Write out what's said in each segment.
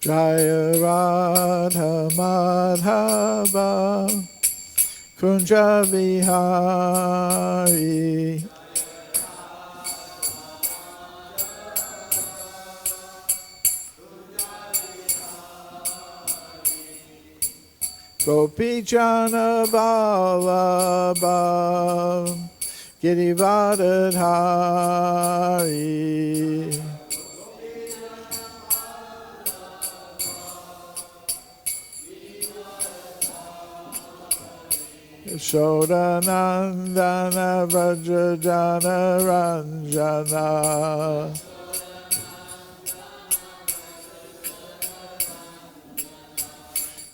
Jaya Radha Madhava Kunja Vihari Gopi Jana Vallabha Girivardhari Yashodanandana Vrajajana Ranjana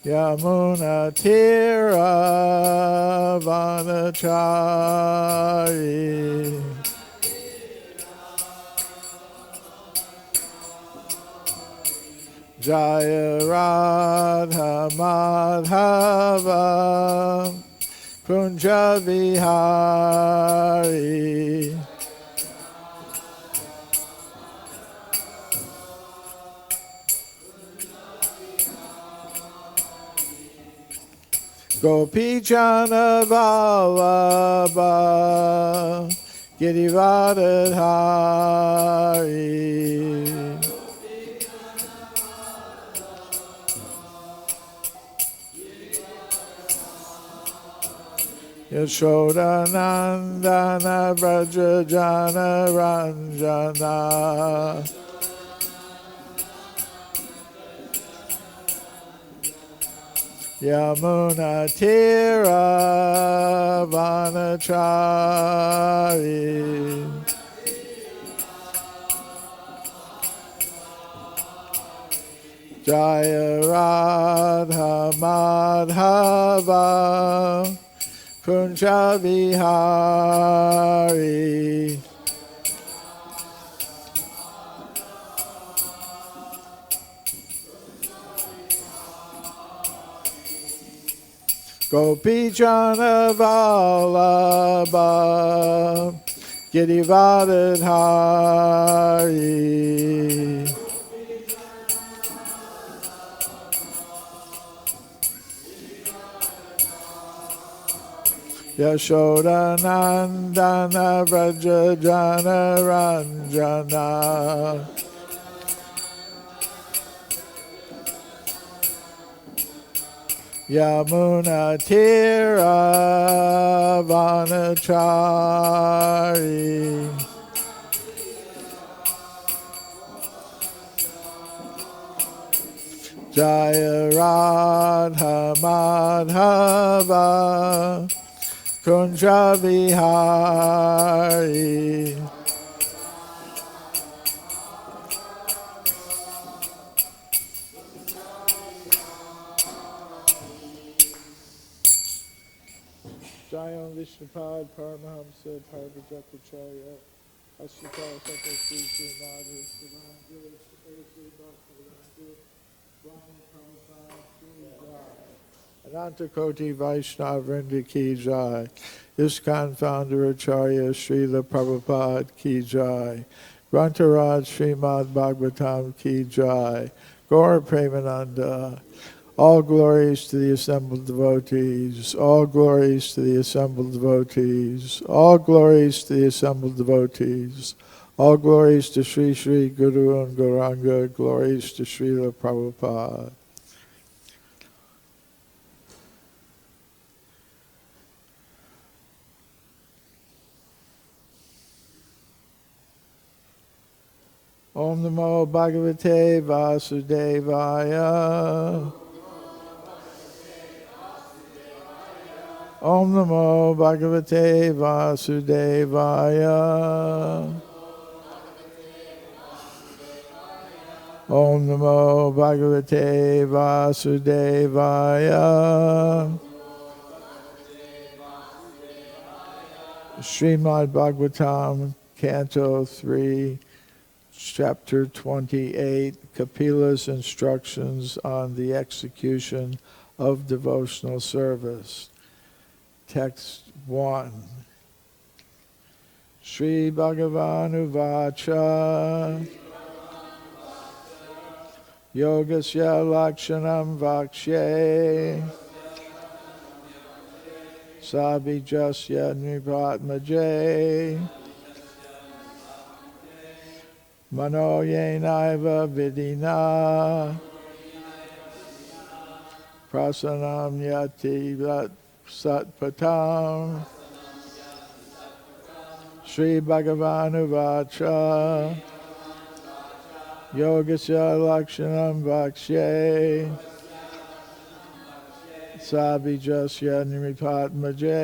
Yamuna Tira Vanachari Jaya Radha Madhava Kunja Vihari Gopi Jana Vallabha Girivardhari Yashodanandana Vrajajana Ranjana Yamuna Tira Vanachari Jaya Radha Madhava Kunja Vihari Gopi Jana Vallabha Girivardhari Yashodanandana Vrajajana Ranjana Yamuna Tira Vanachari Jaya Radha Madhava Kunja Vihari Jayam Vishnupad Paramahamsa Parvajapacharya Ashitara Sattva Sri Sri-Madhu Siddhanta Sri Bhakti Ananta Koti Vaishnava Vrinda Ki Jai. ISKCON Founder Acharya Srila Prabhupada Ki Jai. Grantaraj Srimad Bhagavatam Ki Jai. Gaura Premananda. All glories to the assembled devotees. All glories to the assembled devotees. All glories to the assembled devotees. All glories to Sri Sri Guru and Gauranga. Glories to Srila Prabhupada. Om Namo Bhagavate Vasudevaya. Om Namo Bhagavate Vasudevaya. Om Namo Bhagavate Vasudevaya. Srimad Bhagavatam, Canto 3, Chapter 28, Kapila's Instructions on the Execution of Devotional Service. Text 1. śrī-bhagavān uvāca. yogasya lakṣaṇaṁ vakṣye sabījasya nṛpa-ātma-je mano yenaiva vidhinā prasannaṁ yāti sat-patham śrī-bhagavān uvāca yogasya lakṣaṇaṁ vakṣye sabījasya nṛpa-ātma-je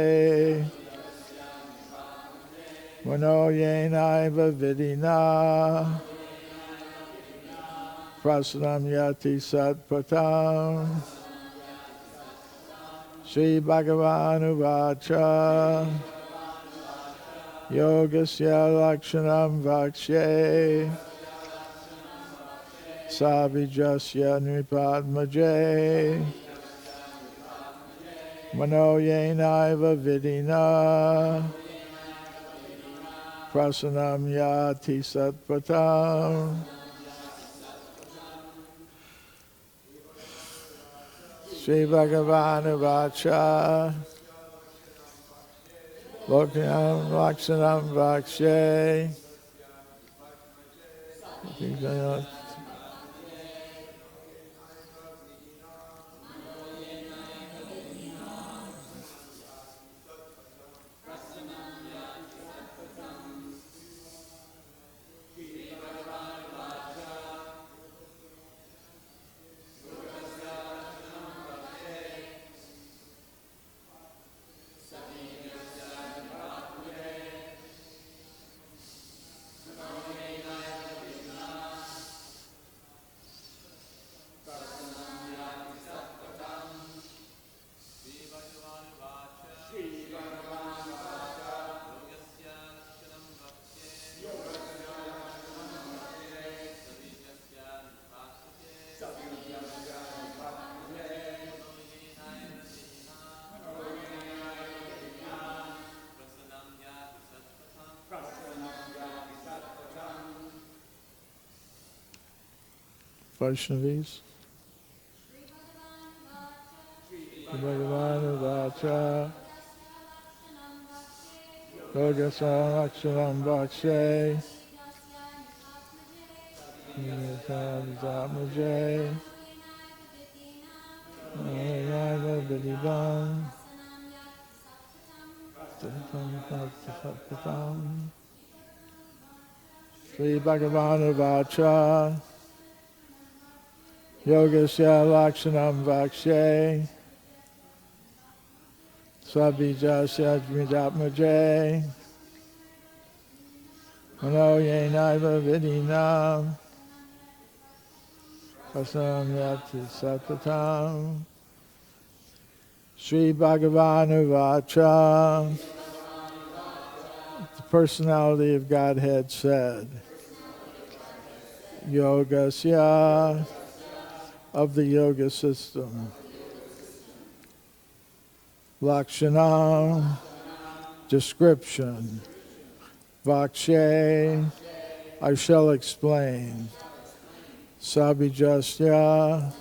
mano yenaiva vidhinā prasannaṁ yāti sat-patham śrī-bhagavān uvāca yogasya lakṣaṇaṁ vakṣye sabījasya nṛpa-ātma-je mano yenaiva vidhinā prasannaṁ yāti sat-patham śrī-bhagavān uvāca lakṣaṇaṁ vakṣye Vaishnavis. Bhagavad uvāca yogasya lakṣaṇaṁ vakṣye nṛpa-ātma-je yenaiva vidhinā sat-patham śrī-bhagavān uvāca yogasya lakṣaṇaṁ vakṣye sabījasya nṛpātmaje mano yenaiva vidhinā prasannaṁ yāti sat-patham śrī-bhagavān uvāca. The Personality of Godhead said, yogasya, of the yoga system, lakṣaṇaṁ, description, vakṣye, I shall explain, sabījasya,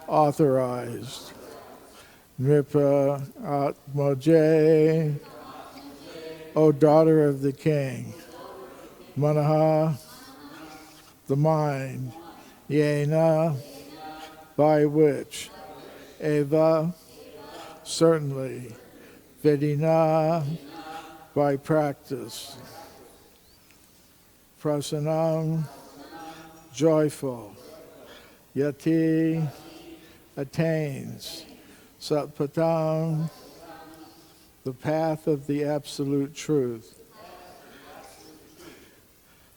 authorized, nṛpa-ātma-je, O daughter of the king, manaḥ, the mind, yena, by which, eva, certainly, vidhinā, by practice, prasannam, joyful, yāti, attains, sat-patham, the path of the absolute truth.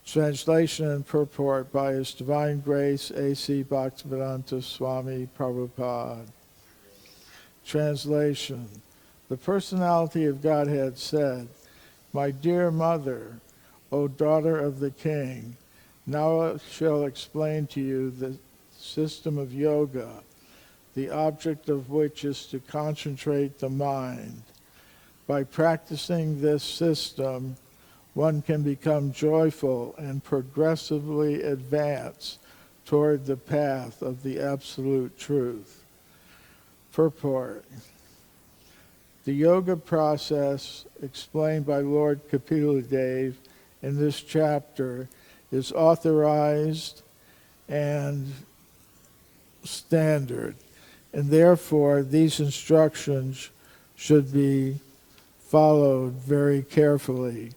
Translation and purport by His Divine Grace A.C. Bhaktivedanta Swami Prabhupada. Translation. The Personality of Godhead said, My dear mother, O daughter of the king, now I shall explain to you the system of yoga, the object of which is to concentrate the mind. By practicing this system, one can become joyful and progressively advance toward the path of the absolute truth. Purport. The yoga process explained by Lord Kapiladeva in this chapter is authorized and standard, and therefore these instructions should be followed very carefully.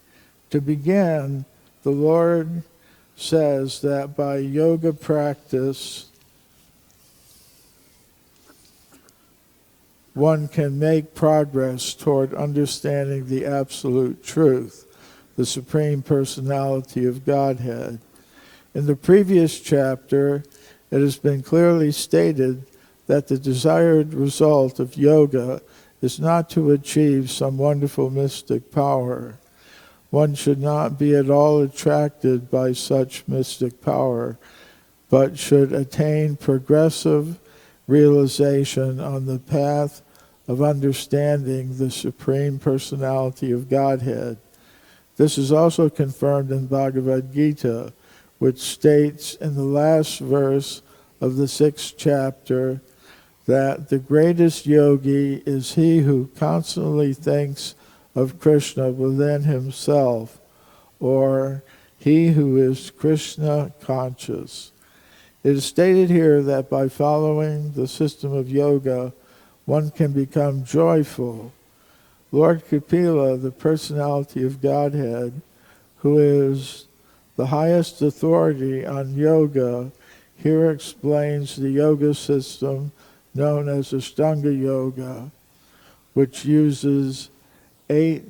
To begin, the Lord says that by yoga practice, one can make progress toward understanding the absolute truth, the Supreme Personality of Godhead. In the previous chapter, it has been clearly stated that the desired result of yoga is not to achieve some wonderful mystic power. One should not be at all attracted by such mystic power, but should attain progressive realization on the path of understanding the Supreme Personality of Godhead. This is also confirmed in Bhagavad-gītā, which states in the last verse of the 6th chapter that the greatest yogi is he who constantly thinks of Kṛṣṇa within himself, or he who is Kṛṣṇa conscious. It is stated here that by following the system of yoga, one can become joyful. Lord Kapila, the Personality of Godhead, who is the highest authority on yoga, here explains the yoga system known as Ashtanga Yoga, which uses 8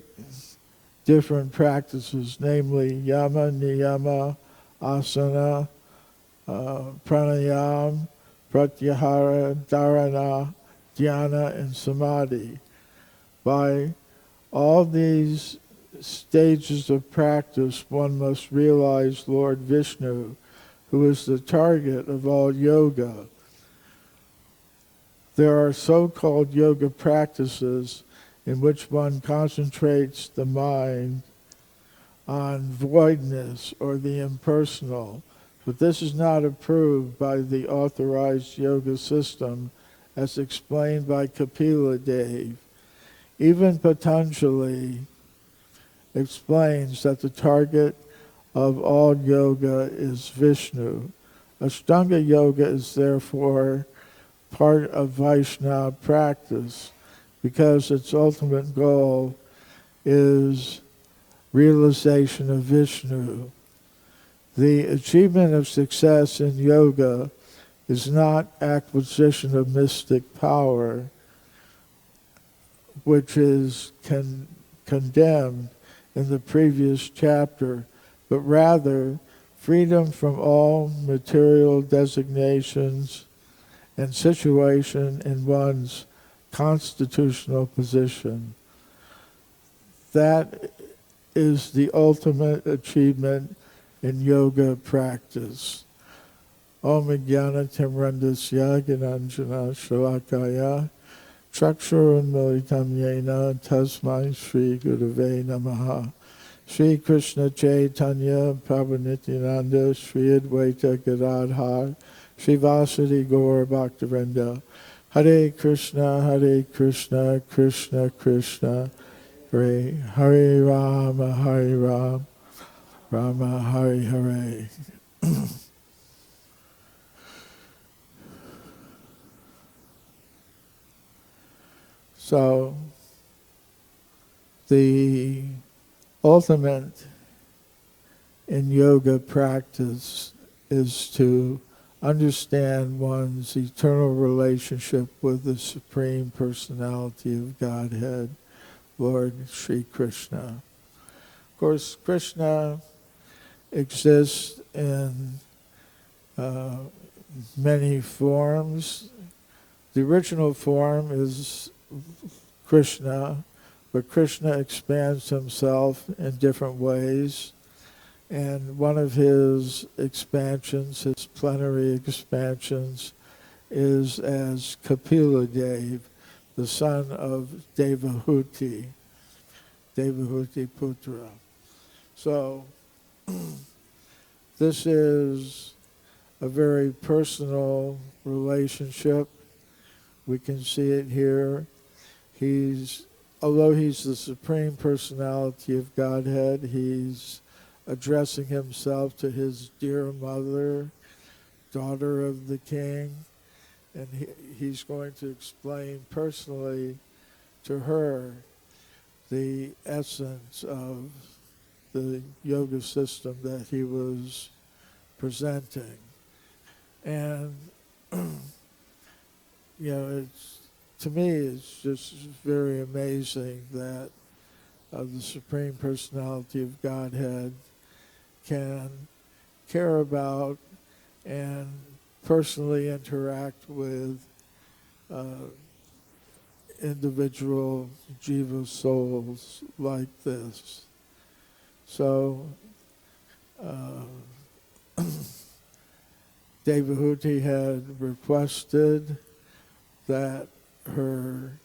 different practices, namely yama, niyama, asana, pranayama, pratyahara, dharana, dhyana, and samadhi. By all these stages of practice, one must realize Lord Vishnu, who is the target of all yoga. There are so-called yoga practices in which one concentrates the mind on voidness or the impersonal, but this is not approved by the authorized yoga system as explained by Kapiladeva. Even Patanjali explains that the target of all yoga is Vishnu. Ashtanga Yoga is therefore part of Vaishnava practice because its ultimate goal is realization of Vishnu. The achievement of success in yoga is not acquisition of mystic power, which is condemned in the previous chapter, but rather freedom from all material designations and situation in one's constitutional position. That is the ultimate achievement in yoga practice. Om Jnana-Timrandasya Gnananjana Shalakaya Chakshurunmilitam Yena Tasmai Shri Gurave Namaha. Shri Kṛṣṇa Chaitanya Prabhu Nityananda Shri Advaita Gadadhar Shri Vasudeva Gaur Bhaktivinoda. Hare Kṛṣṇa, Kṛṣṇa Kṛṣṇa, Hare Rama, Hare Rama, Rama Hare Hare. So, the ultimate in yoga practice is to understand one's eternal relationship with the Supreme Personality of Godhead, Lord Sri Kṛṣṇa. Of course, Kṛṣṇa exists in many forms. The original form is Kṛṣṇa, but Kṛṣṇa expands himself in different ways. And one of his expansions, his plenary expansions, is as Kapiladeva, the son of Devahuti Putra. So, this is a very personal relationship. We can see it here. Although he's the Supreme Personality of Godhead, he's addressing himself to his dear mother, daughter of the king, and he's going to explain personally to her the essence of the yoga system that he was presenting. And, to me, it's just very amazing that the Supreme Personality of Godhead can care about and personally interact with individual jiva souls like this. So, Devahuti had requested that her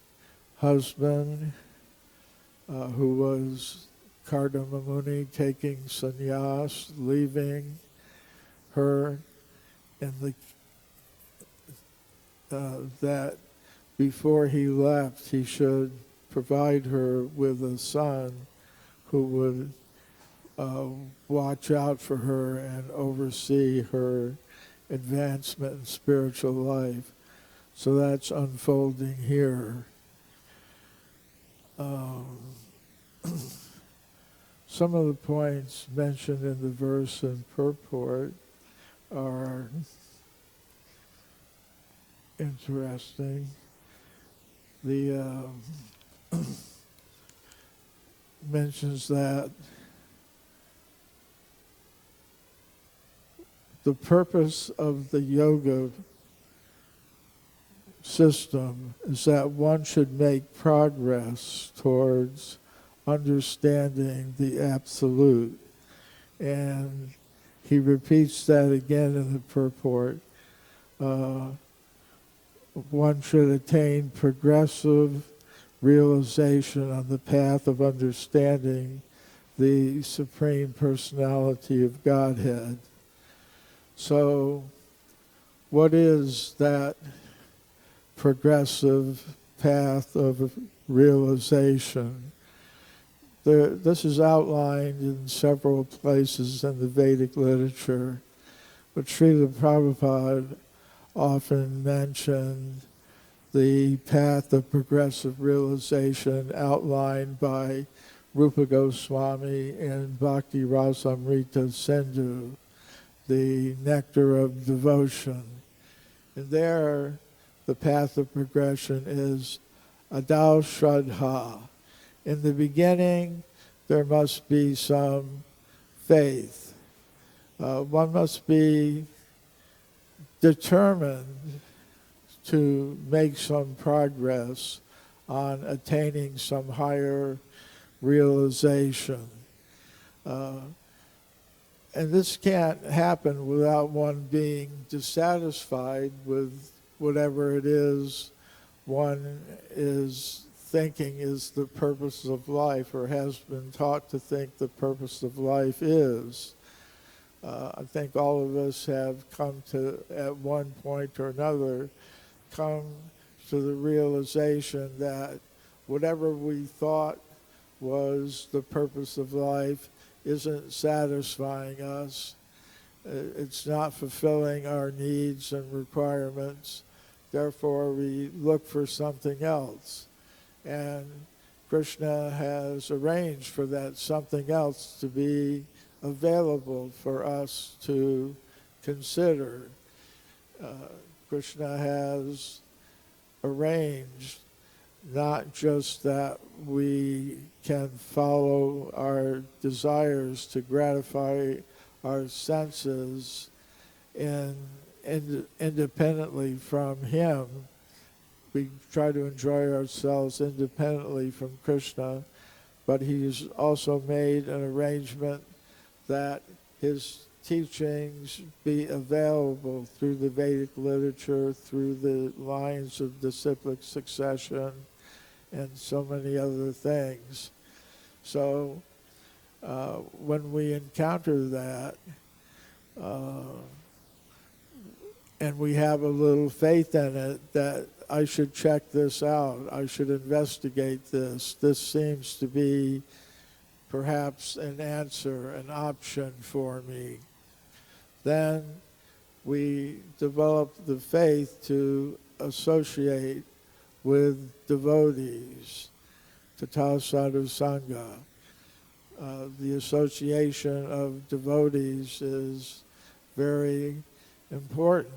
husband, who was Kardama Muni, taking sannyas, leaving her, and that before he left, he should provide her with a son who would watch out for her and oversee her advancement in spiritual life. So that's unfolding here. Some of the points mentioned in the verse and purport are interesting. The mentions that the purpose of the yoga system is that one should make progress towards understanding the Absolute. And he repeats that again in the purport. One should attain progressive realization on the path of understanding the Supreme Personality of Godhead. So, what is that progressive path of realization? This is outlined in several places in the Vedic literature, but Srila Prabhupada often mentioned the path of progressive realization outlined by Rupa Goswami in Bhakti Rasamrita Sindhu, the Nectar of Devotion. And there, the path of progression is Adau Shraddha. In the beginning, there must be some faith. One must be determined to make some progress on attaining some higher realization. And this can't happen without one being dissatisfied with whatever it is one is thinking is the purpose of life, or has been taught to think the purpose of life is. I think all of us have come to, at one point or another, come to the realization that whatever we thought was the purpose of life isn't satisfying us. It's not fulfilling our needs and requirements. Therefore, we look for something else. And Kṛṣṇa has arranged for that something else to be available for us to consider. Kṛṣṇa has arranged not just that we can follow our desires to gratify our senses independently from Him. We try to enjoy ourselves independently from Kṛṣṇa, but He's also made an arrangement that His teachings be available through the Vedic literature, through the lines of disciplic succession, and so many other things. So when we encounter that, and we have a little faith in it that I should check this out, I should investigate this. This seems to be perhaps an answer, an option for me. Then we develop the faith to associate with devotees, tata sadhu sangha. The association of devotees is very important.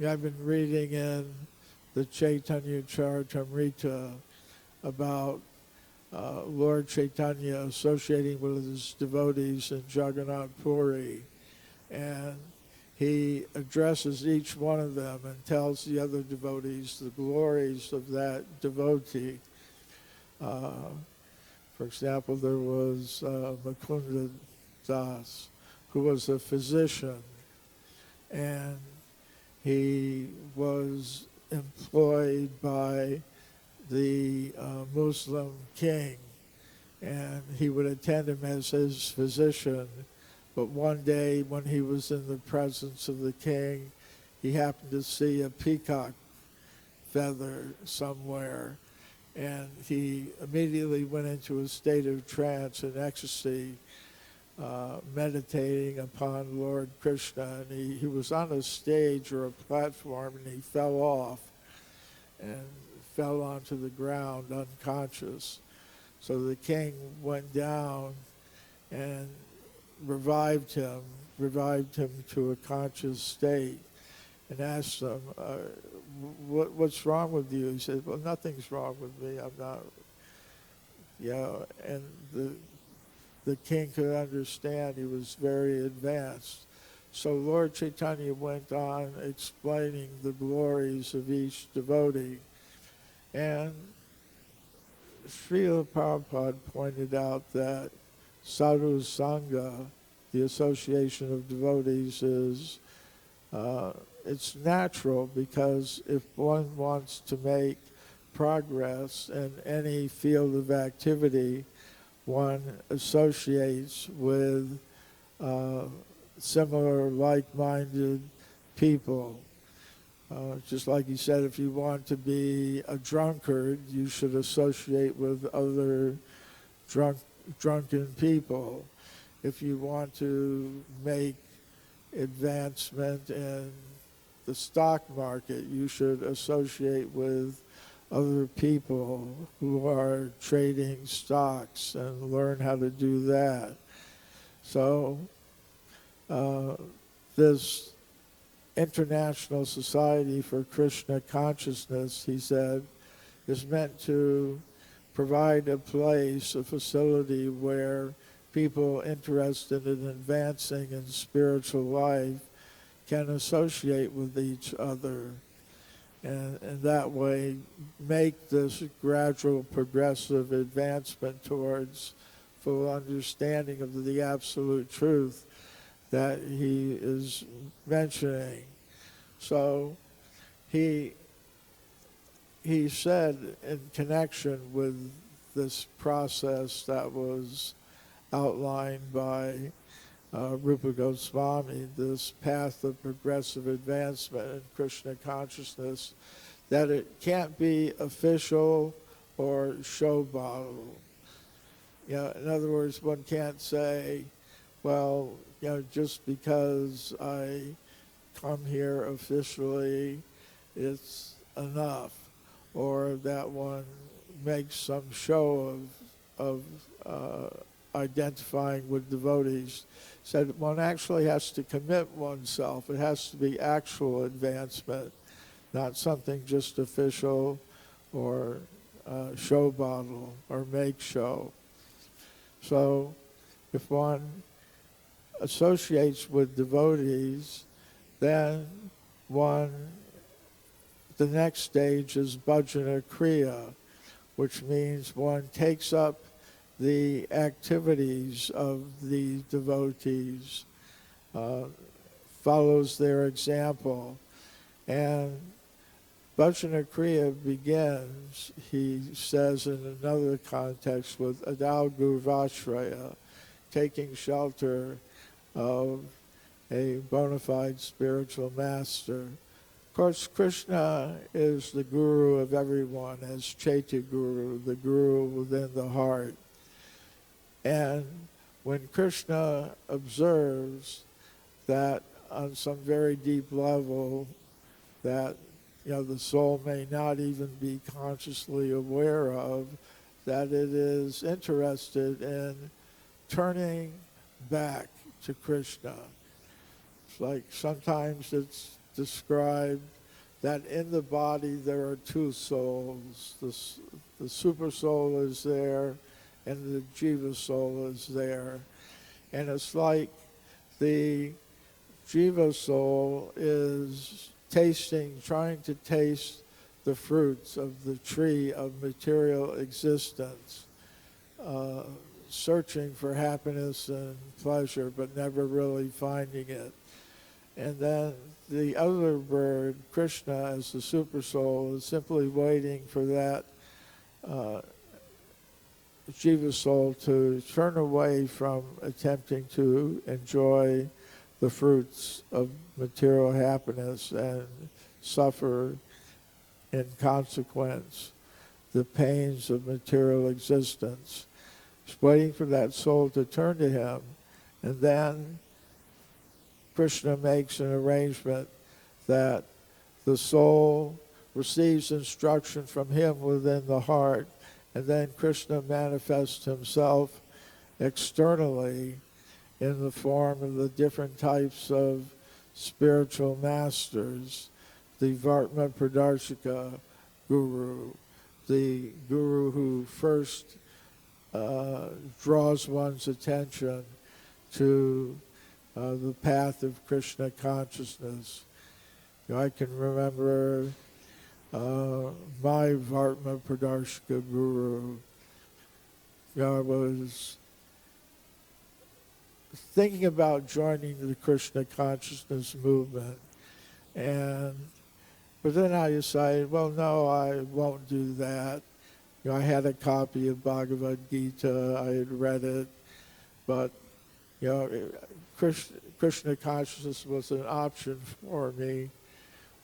I've been reading in the Chaitanya Charitamrita about Lord Chaitanya associating with his devotees in Jagannath Puri, and he addresses each one of them and tells the other devotees the glories of that devotee. For example, there was Mukunda Das, who was a physician, and he was employed by the Muslim king, and he would attend him as his physician. But one day when he was in the presence of the king, he happened to see a peacock feather somewhere, and he immediately went into a state of trance and ecstasy, meditating upon Lord Kṛṣṇa. And he was on a stage or a platform, and he fell off and fell onto the ground unconscious. So the king went down and revived him to a conscious state, and asked him, what's wrong with you? He said, well, nothing's wrong with me. I'm not, and the king could understand. He was very advanced. So Lord Chaitanya went on explaining the glories of each devotee. And Srila Prabhupada pointed out that sadhu sangha, the association of devotees, is it's natural, because if one wants to make progress in any field of activity, one associates with similar, like-minded people. Just like he said, if you want to be a drunkard, you should associate with other drunken people. If you want to make advancement in the stock market, you should associate with other people who are trading stocks and learn how to do that. So this International Society for Kṛṣṇa Consciousness, he said, is meant to provide a place, a facility where people interested in advancing in spiritual life can associate with each other, and that way make this gradual progressive advancement towards full understanding of the absolute truth that he is mentioning. So he said, in connection with this process that was outlined by Rupa Goswami, this path of progressive advancement in Kṛṣṇa consciousness, that it can't be official or show bottle. In other words, one can't say, well, just because I come here officially, it's enough, or that one makes some show of identifying with devotees. Said one actually has to commit oneself. It has to be actual advancement, not something just official or show bottle or make show. So if one associates with devotees, then the next stage is bhajana kriya, which means one takes up the activities of the devotees, follows their example. And bhajana kriya begins, he says in another context, with adalgurvashraya, taking shelter of a bona fide spiritual master. Of course, Kṛṣṇa is the guru of everyone, as Chaitya Guru, the guru within the heart. And when Kṛṣṇa observes that on some very deep level that the soul may not even be consciously aware of, that it is interested in turning back to Kṛṣṇa. It's like sometimes it's described that in the body there are two souls. The super soul is there and the jiva soul is there. And it's like the jiva soul is trying to taste the fruits of the tree of material existence, searching for happiness and pleasure, but never really finding it. And then the other bird, Kṛṣṇa, as the super soul, is simply waiting for that jiva soul to turn away from attempting to enjoy the fruits of material happiness and suffer in consequence the pains of material existence. He's waiting for that soul to turn to him, and then Kṛṣṇa makes an arrangement that the soul receives instruction from him within the heart, and then Kṛṣṇa manifests himself externally in the form of the different types of spiritual masters, the Vartma-pradarshika guru, the guru who first draws one's attention to the path of Kṛṣṇa consciousness. I can remember my Vartma-pradarshika guru. I was thinking about joining the Kṛṣṇa consciousness movement, but then I decided, well, no, I won't do that. I had a copy of Bhagavad-gītā, I had read it, but Kṛṣṇa consciousness was an option for me.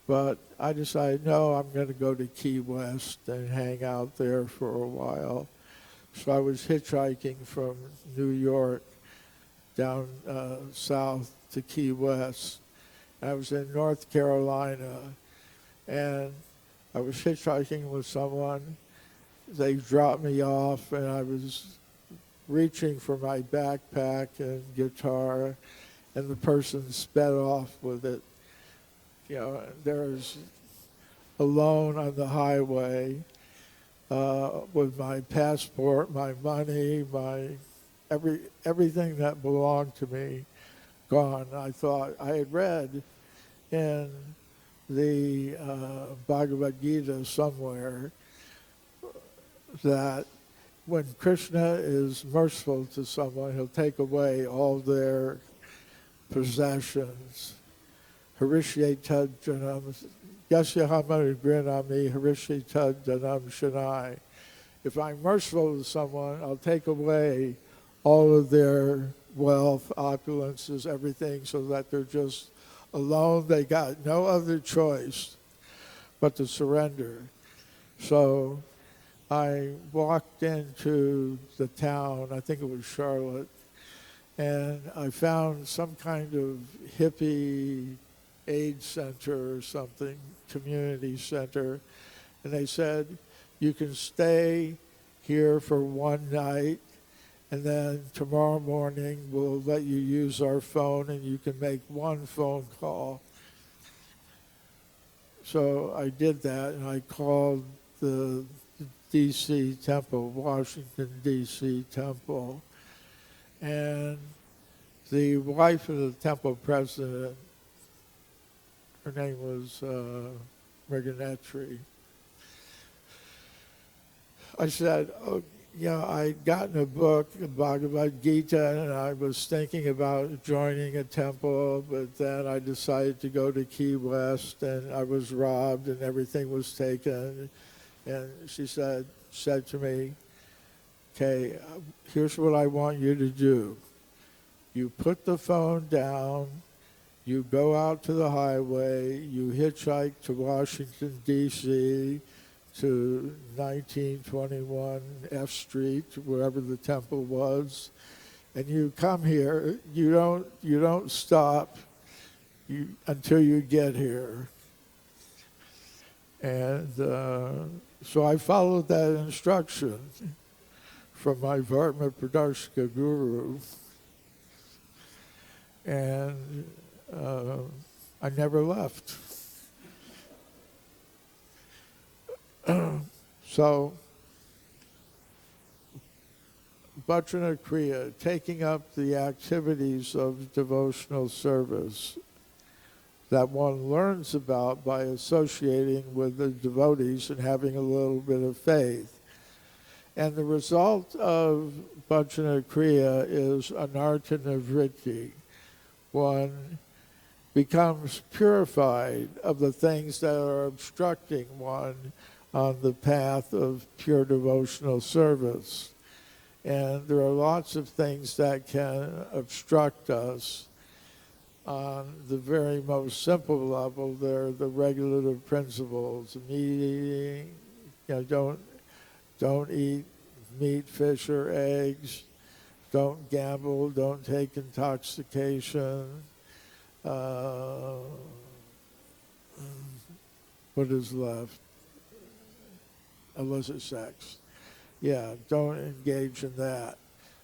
But I decided, no, I'm going to go to Key West and hang out there for a while. So I was hitchhiking from New York down south to Key West. I was in North Carolina, and I was hitchhiking with someone. They dropped me off, and I was reaching for my backpack and guitar, and the person sped off with it. There's alone on the highway with my passport, my money, everything that belonged to me gone. I thought I had read in the Bhagavad-gītā somewhere that when Kṛṣṇa is merciful to someone, he'll take away all their possessions. Harishye tad janam, yasya hamari grinami, harishye tad janam shanai. If I'm merciful to someone, I'll take away all of their wealth, opulences, everything, so that they're just alone. They got no other choice but to surrender. So I walked into the town, I think it was Charlotte, and I found some kind of hippie aid center or something, community center, and they said, you can stay here for one night, and then tomorrow morning we'll let you use our phone and you can make one phone call. So I did that, and I called the D.C. temple, Washington, D.C. temple, and the wife of the temple president, her name was Mriganetri. I said, I'd gotten a book, Bhagavad-gītā, and I was thinking about joining a temple, but then I decided to go to Key West, and I was robbed, and everything was taken. And she said to me, okay, here's what I want you to do. You put the phone down, You go out to the highway, you hitchhike to Washington, D.C., to 1921 F Street, wherever the temple was, and you come here. You don't stop until you get here. And so I followed that instruction from my Vartma Pradarshika guru, and I never left. So, Bhajana Kriya, taking up the activities of devotional service that one learns about by associating with the devotees and having a little bit of faith. And the result of Bhajana Kriya is anartha-nivritti. One becomes purified of the things that are obstructing one on the path of pure devotional service. And there are lots of things that can obstruct us. On the very most simple level, they're the regulative principles. Eating, don't eat meat, fish, or eggs. Don't gamble. Don't take intoxication. What is left? Illicit sex. Yeah, don't engage in that.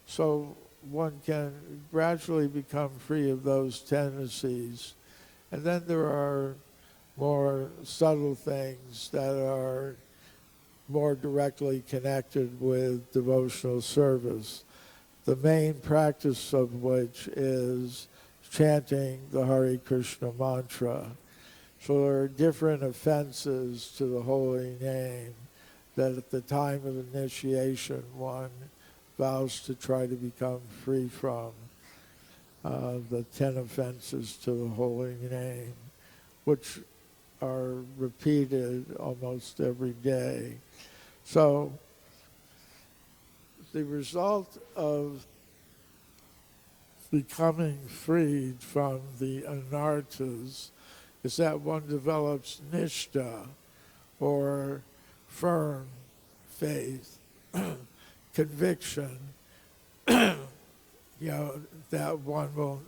So one can gradually become free of those tendencies. And then there are more subtle things that are more directly connected with devotional service, the main practice of which is chanting the Hare Krishna mantra. So there are different offenses to the holy name that at the time of initiation one vows to try to become free from, the 10 offenses to the holy name, which are repeated almost every day. So the result of becoming freed from the anarthas is that one develops nishtha, or firm faith, conviction, that one will,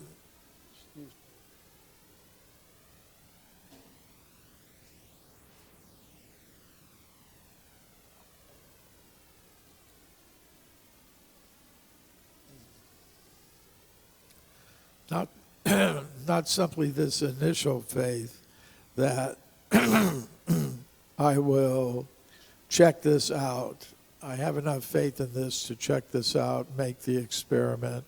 not simply this initial faith that I will check this out. I have enough faith in this to check this out, make the experiment.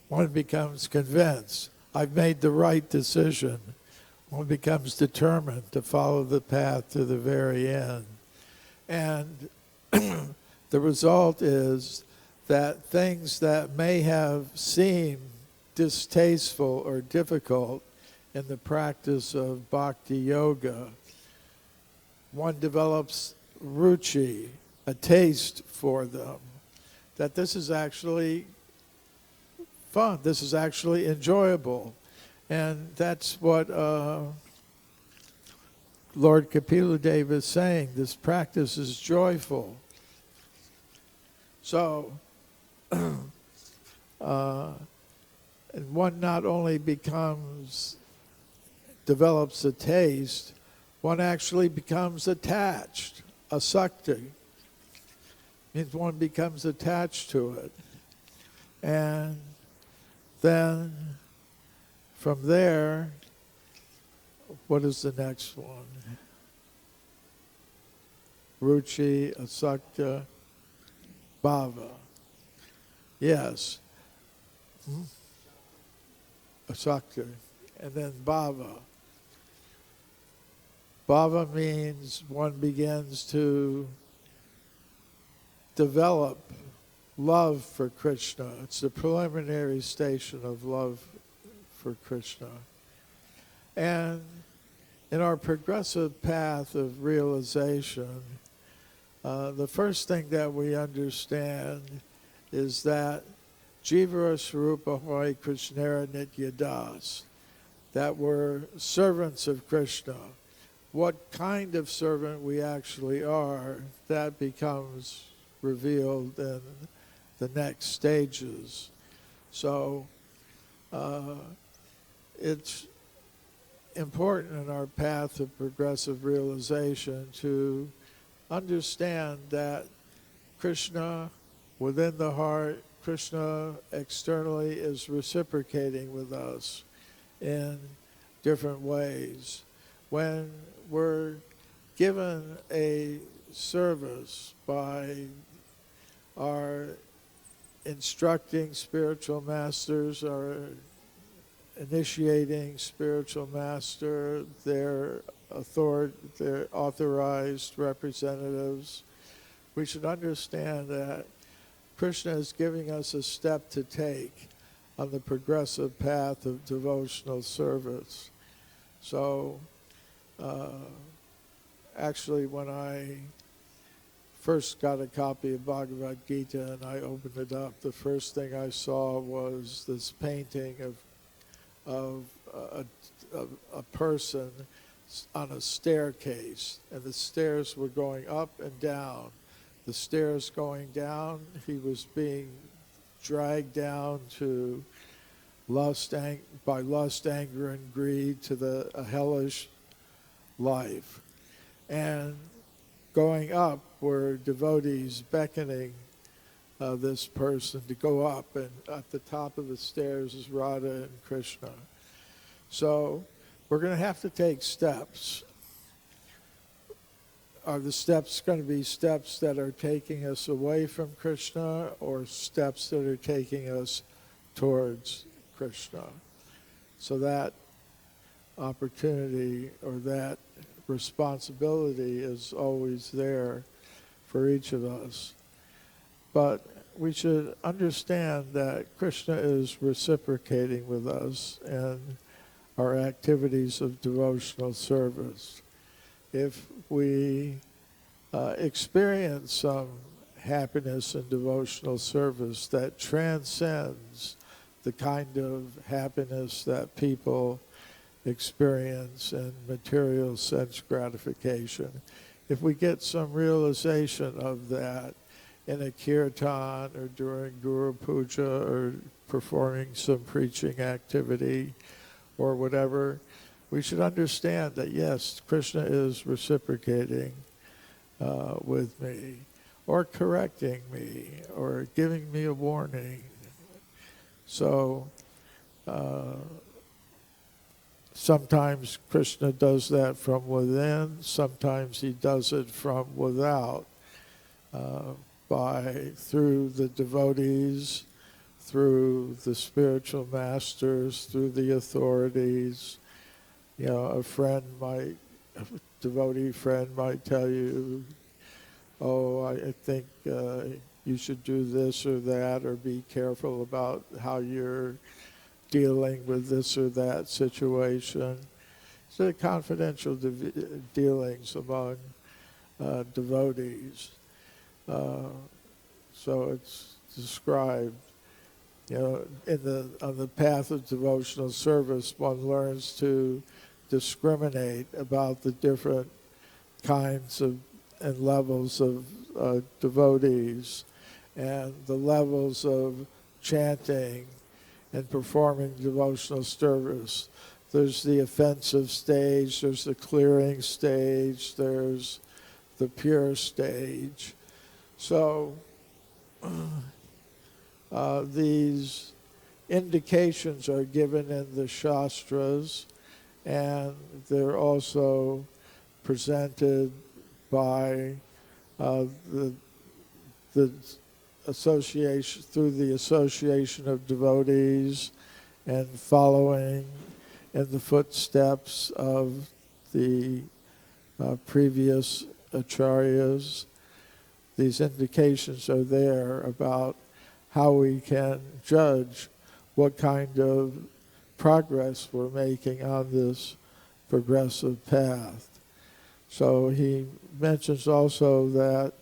One becomes convinced, I've made the right decision. One becomes determined to follow the path to the very end. And the result is that things that may have seemed distasteful or difficult in the practice of bhakti yoga, one develops ruchi, a taste for them, that this is actually fun, this is actually enjoyable. And that's what Lord Kapiladeva is saying, this practice is joyful. So, and one not only develops a taste, one actually becomes attached, asakti. Means one becomes attached to it. And then from there, what is the next one? Ruchi, asakta, bhava. Yes. Asakta. And then bhava. Bhava means one begins to develop love for Kṛṣṇa. It's the preliminary station of love for Kṛṣṇa. And in our progressive path of realization, the first thing that we understand is that Jivara Swarupa Hoy Kṛṣṇara Nitya Das, that we're servants of Kṛṣṇa. What kind of servant we actually are, that becomes revealed in the next stages. So it's important in our path of progressive realization to understand that Kṛṣṇa within the heart, Kṛṣṇa externally is reciprocating with us in different ways. When we're given a service by our instructing spiritual masters, our initiating spiritual master, their authorized representatives, we should understand that Kṛṣṇa is giving us a step to take on the progressive path of devotional service. So, actually, when I first got a copy of Bhagavad-gītā and I opened it up, the first thing I saw was this painting of a person on a staircase, and the stairs were going up and down. The stairs going down, he was being dragged down to by lust, anger, and greed to a hellish life. And going up were devotees beckoning this person to go up, and at the top of the stairs is Radha and Kṛṣṇa. So we're going to have to take steps. Are the steps going to be steps that are taking us away from Kṛṣṇa, or steps that are taking us towards Kṛṣṇa? So that opportunity or that responsibility is always there for each of us. But we should understand that Kṛṣṇa is reciprocating with us in our activities of devotional service. If we experience some happiness in devotional service that transcends the kind of happiness that people experience in material sense gratification, if we get some realization of that in a kirtan or during Guru Puja or performing some preaching activity or whatever, we should understand that yes, Kṛṣṇa is reciprocating with me, or correcting me, or giving me a warning. So sometimes Kṛṣṇa does that from within, sometimes he does it from without, through the devotees, through the spiritual masters, through the authorities. You know, a devotee friend might tell you, oh, I think you should do this or that, or be careful about how you're dealing with this or that situation. So confidential dealings among devotees. So it's described, you know, on the path of devotional service, one learns to discriminate about the different kinds of and levels of devotees, and the levels of chanting and performing devotional service. There's the offensive stage, there's the clearing stage, there's the pure stage. So these indications are given in the Shastras, and they're also presented by the association, through the association of devotees and following in the footsteps of the previous acharyas. These indications are there about how we can judge what kind of progress we're making on this progressive path. So he mentions also that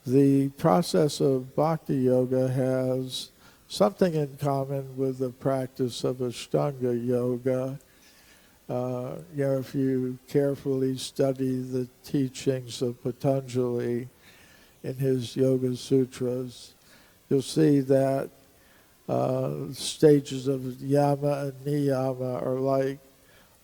the process of bhakti yoga has something in common with the practice of Ashtanga yoga. If you carefully study the teachings of Patanjali in his Yoga Sutras, you'll see that stages of yama and niyama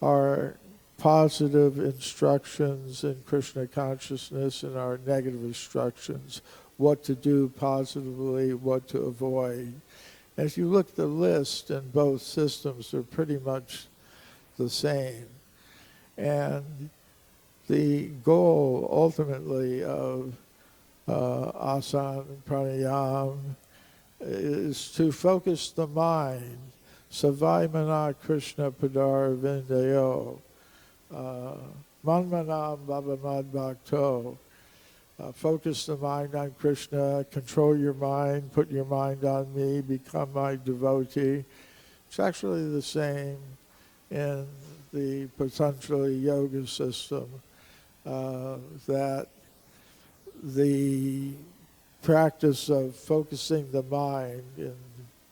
are positive instructions in Kṛṣṇa consciousness and are negative instructions, what to do positively, what to avoid. And if you look at the list in both systems, they're pretty much the same. And the goal ultimately of asana and pranayama is to focus the mind. Savai mana Kṛṣṇa padar vindayo. Manmanam bhavamad bhakto. Focus the mind on Kṛṣṇa, control your mind, put your mind on me, become my devotee. It's actually the same in the Patanjali yoga system, that the practice of focusing the mind in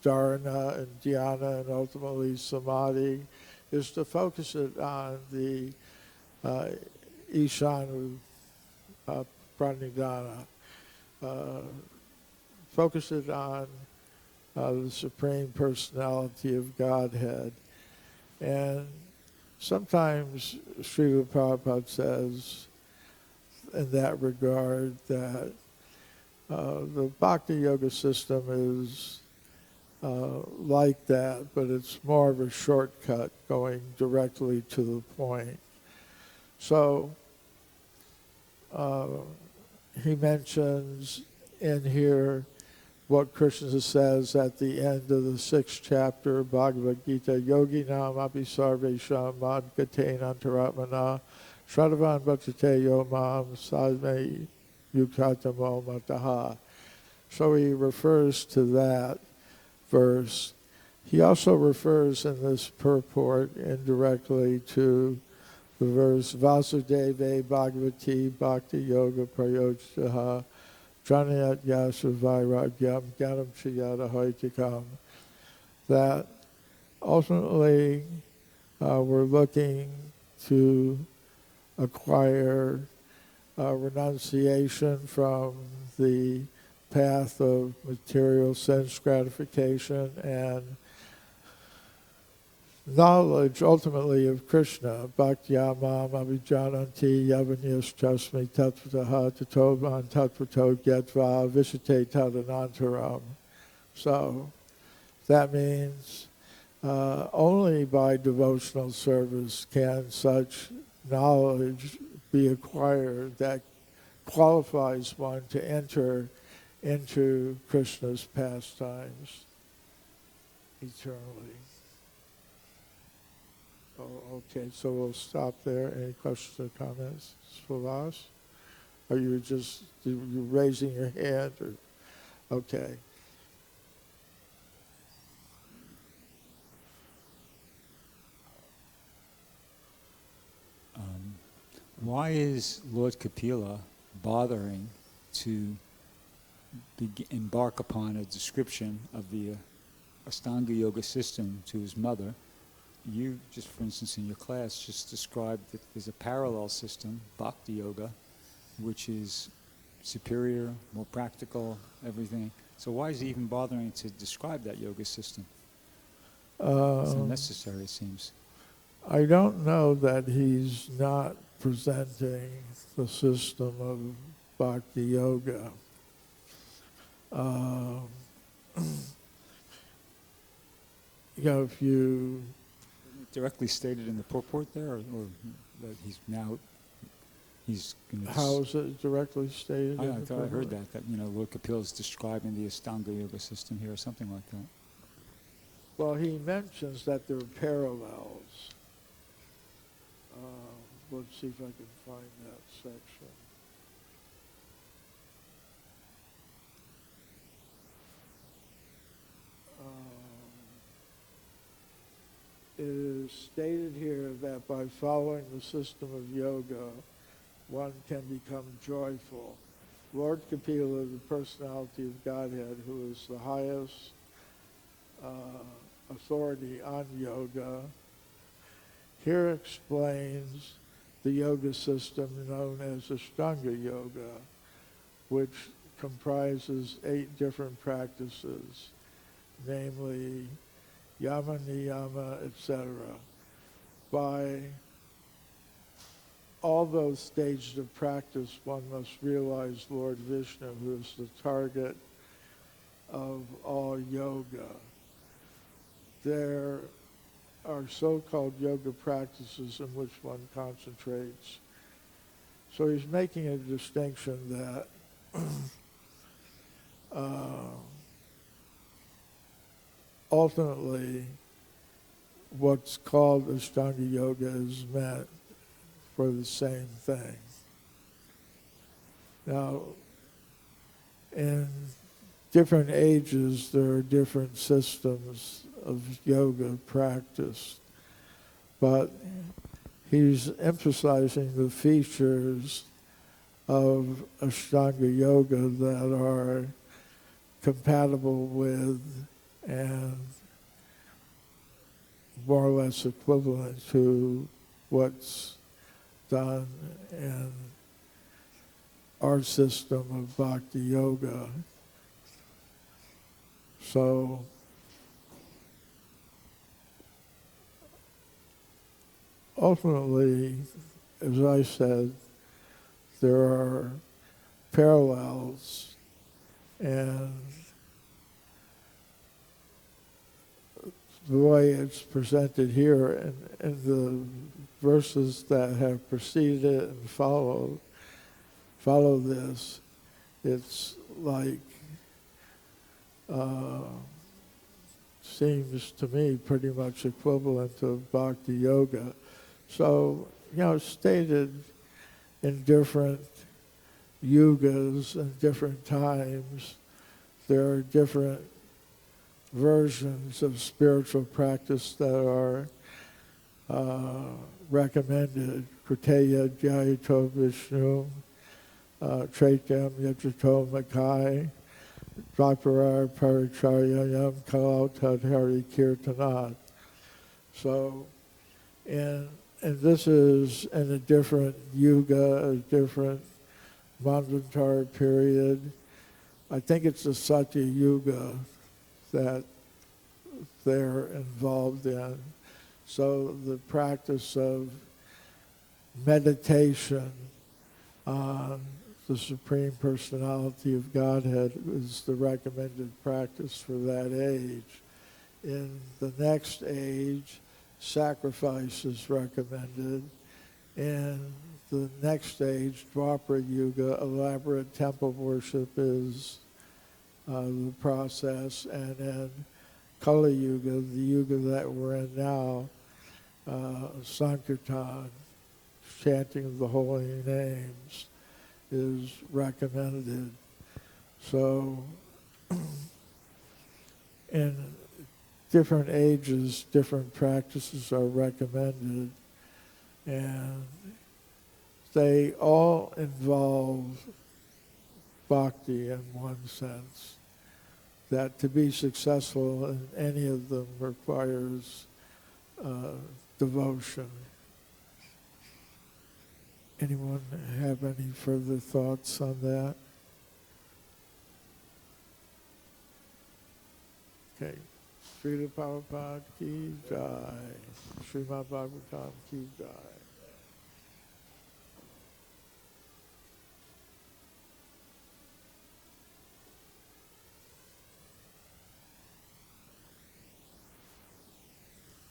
dharana and dhyana and ultimately samadhi is to focus it on the ishanu pranidhana, focus it on the Supreme Personality of Godhead. And sometimes Srila Prabhupada says in that regard that the Bhakti Yoga system is like that, but it's more of a shortcut going directly to the point. So he mentions in here what Kṛṣṇa says at the end of the 6th chapter of Bhagavad-gītā, yoginām api sarvesham mad gatein antaratmana shraddhavan bhaktate yo mam sadme yukatamo mataha. So he refers to that verse. He also refers in this purport indirectly to the verse Vasudeve Bhagavati Bhakti Yoga Prayojtaha Janayat Yasa Vairagyam Gyanam Chiyata Haitikam, that ultimately we're looking to acquire renunciation from the path of material sense gratification and knowledge ultimately of Kṛṣṇa. Bhaktyā mam abhijananti yavanyas chasmi tattvataha tatovan tattvato gyatva vishate tadanantaram. So that means only by devotional service can such knowledge be acquired that qualifies one to enter into Kṛṣṇa's pastimes eternally. Oh, okay, so we'll stop there. Any questions or comments, Slavas? Are you just you raising your hand? Or, okay. Why is Lord Kapila bothering to embark upon a description of the Ashtanga yoga system to his mother? You, just for instance, in your class, just described that there's a parallel system, Bhakti Yoga, which is superior, more practical, everything. So why is he even bothering to describe that yoga system? It's unnecessary, it seems. I don't know that he's not presenting the system of Bhakti Yoga. If you Directly stated in the purport there, or that he's now, he's going to... How is it directly stated? I thought I heard that Lord Kapila is describing the Ashtanga yoga system here, or something like that. Well, he mentions that there are parallels. Let's see if I can find that section. It is stated here that by following the system of yoga, one can become joyful. Lord Kapila, the personality of Godhead, who is the highest authority on yoga, here explains the yoga system known as Ashtanga Yoga, which comprises 8 different practices, namely yama, niyama, etc. By all those stages of practice, one must realize Lord Vishnu, who is the target of all yoga. There are so-called yoga practices in which one concentrates. So he's making a distinction that ultimately what's called Ashtanga Yoga is meant for the same thing. Now, in different ages, there are different systems of yoga practice, but he's emphasizing the features of Ashtanga Yoga that are compatible with and more or less equivalent to what's done in our system of Bhakti Yoga. So ultimately, as I said, there are parallels, and the way it's presented here in the verses that have preceded it and follow this, it's like seems to me pretty much equivalent to Bhakti Yoga. So, stated in different yugas and different times, there are different versions of spiritual practice that are recommended. Kriteya Jayito Vishnu, Traityam Yajato Makai, Dvaparar Paricharyayam Kalau Tadhari Kirtanat. So, and this is in a different yuga, a different Manvantara period. I think it's the Satya Yuga that they're involved in. So the practice of meditation on the Supreme Personality of Godhead is the recommended practice for that age. In the next age, sacrifice is recommended. In the next stage, Dwapara Yuga, elaborate temple worship is the process, and in Kali Yuga, the yuga that we're in now, Sankirtan, chanting of the holy names, is recommended. So, in different ages, different practices are recommended, and they all involve bhakti in one sense, that to be successful in any of them requires devotion. Anyone have any further thoughts on that? Okay. Srila Prabhupada ki jai. Srimad Bhagavatam ki jai.